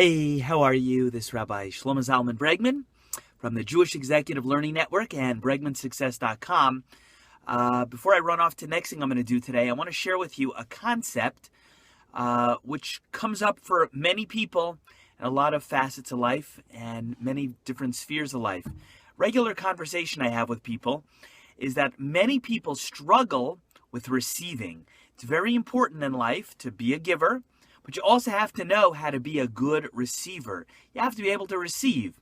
Hey, how are you? This is Rabbi Shlomo Zalman Bregman from the Jewish Executive Learning Network and BregmanSuccess.com. Before I run off to the next thing I'm going to do today, I want to share with you a concept which comes up for many people in a lot of facets of life and many different spheres of life. Regular conversation I have with people is that many people struggle with receiving. It's very important in life to be a giver, but you also have to know how to be a good receiver. You have to be able to receive.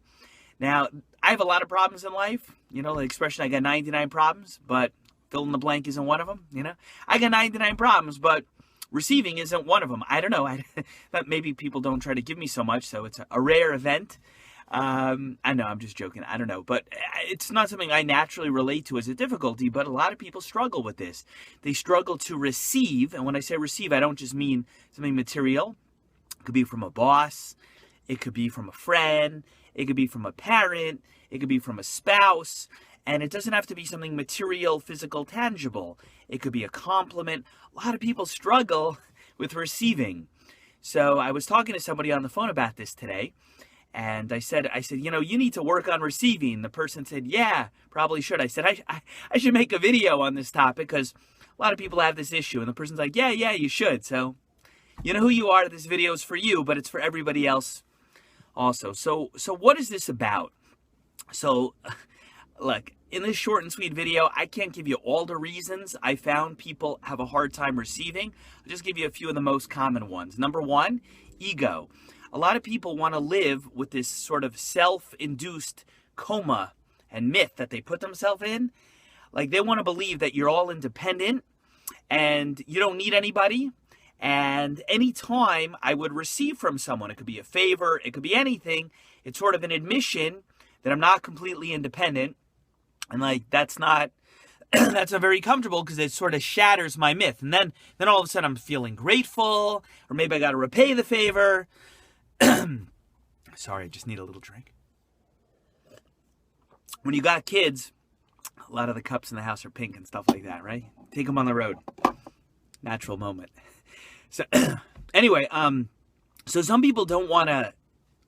Now, I have a lot of problems in life. You know, the expression, I got 99 problems, but fill in the blank isn't one of them. You know, I got 99 problems, but receiving isn't one of them. I don't know. That maybe people don't try to give me so much, so it's a rare event. I know, I'm just joking. I don't know. But it's not something I naturally relate to as a difficulty, but a lot of people struggle with this. They struggle to receive. And when I say receive, I don't just mean something material. It could be from a boss. It could be from a friend. It could be from a parent. It could be from a spouse. And it doesn't have to be something material, physical, tangible. It could be a compliment. A lot of people struggle with receiving. So I was talking to somebody on the phone about this today. And I said, you know, you need to work on receiving. The person said, yeah, probably should. I said, I should make a video on this topic because a lot of people have this issue. And the person's like, yeah, you should. So you know who you are. This video is for you, but it's for everybody else also. So what is this about? So look, in this short and sweet video, I can't give you all the reasons I found people have a hard time receiving. I'll just give you a few of the most common ones. Number one, ego. A lot of people want to live with this sort of self-induced coma and myth that they put themselves in. Like they want to believe that you're all independent and you don't need anybody. And anytime I would receive from someone, it could be a favor, it could be anything. It's sort of an admission that I'm not completely independent. And like, that's not very comfortable because it sort of shatters my myth. And then all of a sudden I'm feeling grateful, or maybe I got to repay the favor. Sorry, I just need a little drink. When you got kids, a lot of the cups in the house are pink and stuff like that, right? Take them on the road. Natural moment. So anyway, so some people don't want to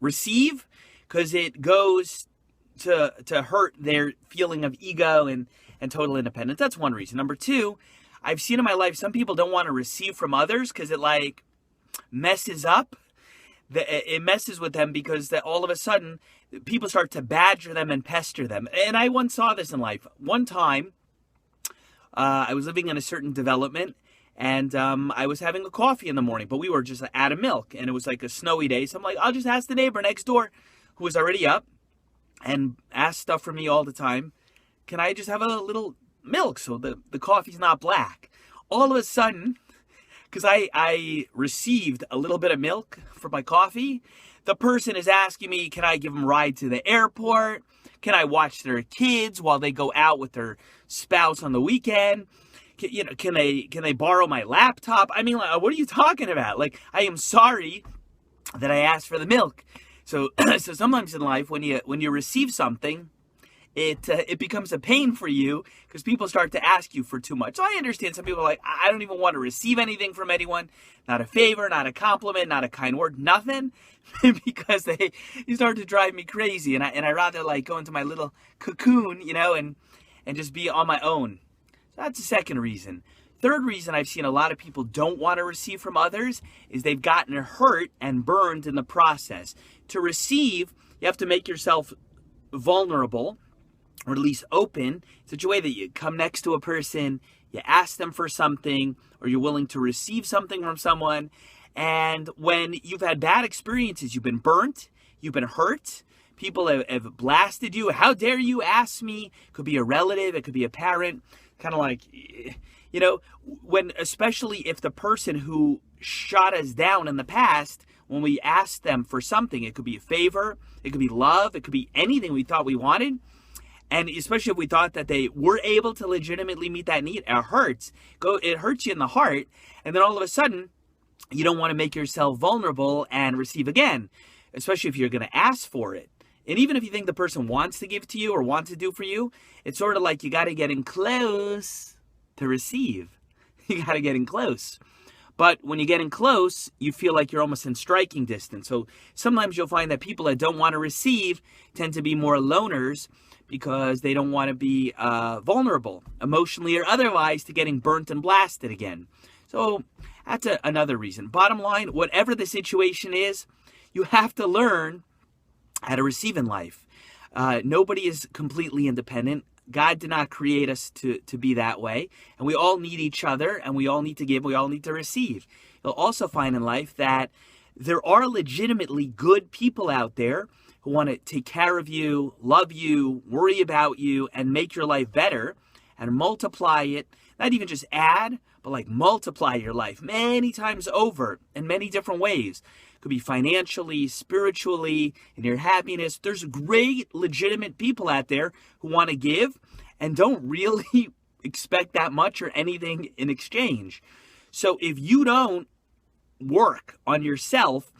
receive because it goes to hurt their feeling of ego and total independence. That's one reason. Number two, I've seen in my life some people don't want to receive from others because it like messes up. It messes with them because all of a sudden people start to badger them and pester them. And I once saw this in life. One time, I was living in a certain development and I was having a coffee in the morning, but we were just out of milk and it was like a snowy day. So I'm like, I'll just ask the neighbor next door who was already up and ask stuff from me all the time. Can I just have a little milk so the coffee's not black? All of a sudden, because I received a little bit of milk for my coffee, the person is asking me, can I give them a ride to the airport? Can I watch their kids while they go out with their spouse on the weekend? Can they borrow my laptop? I mean, like, what are you talking about? Like, I am sorry that I asked for the milk. So sometimes in life, when you receive something, it becomes a pain for you because people start to ask you for too much. So I understand some people are like, I don't even want to receive anything from anyone, not a favor, not a compliment, not a kind word, nothing, because they start to drive me crazy. And I rather like go into my little cocoon, you know, and just be on my own. So that's the second reason. Third reason I've seen a lot of people don't want to receive from others is they've gotten hurt and burned in the process. To receive, you have to make yourself vulnerable, or at least open, in such a way that you come next to a person, you ask them for something, or you're willing to receive something from someone. And when you've had bad experiences, you've been burnt, you've been hurt, people have blasted you. How dare you ask me? It could be a relative, it could be a parent, kind of like, you know, especially if the person who shot us down in the past, when we asked them for something, it could be a favor, it could be love, it could be anything we thought we wanted. And especially if we thought that they were able to legitimately meet that need, it hurts. It hurts you in the heart. And then all of a sudden, you don't want to make yourself vulnerable and receive again, especially if you're going to ask for it. And even if you think the person wants to give to you or wants to do for you, it's sort of like you got to get in close to receive. You got to get in close. But when you're getting close, you feel like you're almost in striking distance. So sometimes you'll find that people that don't want to receive tend to be more loners because they don't want to be vulnerable, emotionally or otherwise, to getting burnt and blasted again. So that's another reason. Bottom line, whatever the situation is, you have to learn how to receive in life. Nobody is completely independent. God did not create us to be that way. And we all need each other, and we all need to give, we all need to receive. You'll also find in life that there are legitimately good people out there who want to take care of you, love you, worry about you, and make your life better and multiply it. Not even just add, but like multiply your life many times over in many different ways. It could be financially, spiritually, in your happiness. There's great, legitimate people out there who want to give and don't really expect that much or anything in exchange. So if you don't work on yourself,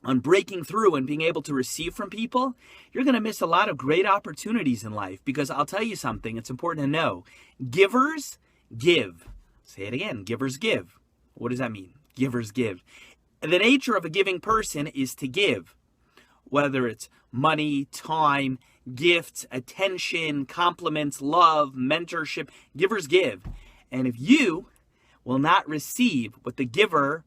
on breaking through and being able to receive from people, you're going to miss a lot of great opportunities in life. Because I'll tell you something, it's important to know. Givers give. Say it again, givers give. What does that mean? Givers give. The nature of a giving person is to give. Whether it's money, time, gifts, attention, compliments, love, mentorship, givers give. And if you will not receive what the giver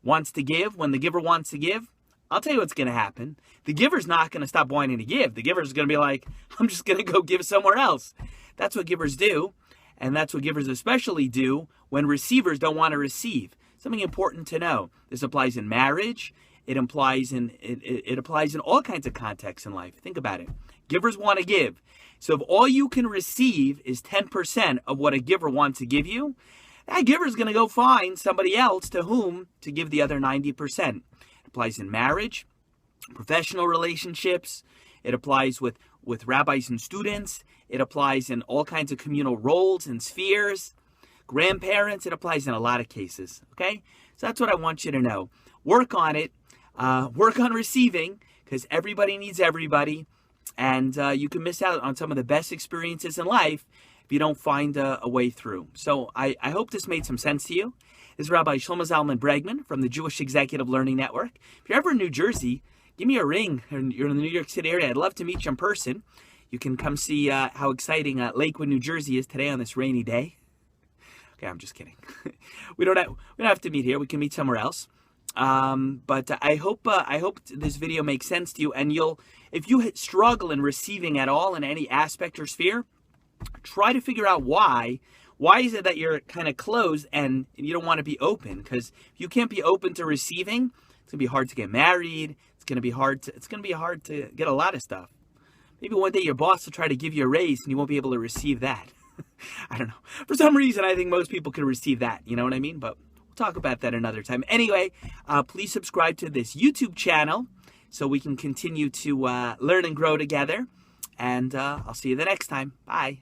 wants to give, when the giver wants to give, I'll tell you what's going to happen. The giver's not going to stop wanting to give. The giver's going to be like, I'm just going to go give somewhere else. That's what givers do. And that's what givers especially do when receivers don't want to receive. Something important to know. This applies in marriage. It applies in all kinds of contexts in life. Think about it. Givers want to give. So if all you can receive is 10% of what a giver wants to give you, that giver is going to go find somebody else to whom to give the other 90%. It applies in marriage, professional relationships. It applies with rabbis and students. It applies in all kinds of communal roles and spheres. Grandparents, it applies in a lot of cases. Okay? So that's what I want you to know. Work on it. Work on receiving, because everybody needs everybody. And you can miss out on some of the best experiences in life if you don't find a way through. So I hope this made some sense to you. This is Rabbi Shlomo Zalman Bregman from the Jewish Executive Learning Network. If you're ever in New Jersey, give me a ring. You're in the New York City area. I'd love to meet you in person. You can come see how exciting Lakewood, New Jersey is today on this rainy day. Okay, I'm just kidding. We don't have to meet here. We can meet somewhere else. But I hope this video makes sense to you. And if you struggle in receiving at all in any aspect or sphere, try to figure out why. Why is it that you're kind of closed and you don't want to be open? Because if you can't be open to receiving, it's gonna be hard to get married. It's gonna be hard to get a lot of stuff. Maybe one day your boss will try to give you a raise and you won't be able to receive that. I don't know. For some reason, I think most people can receive that. You know what I mean? But we'll talk about that another time. Anyway, please subscribe to this YouTube channel so we can continue to learn and grow together. And I'll see you the next time. Bye.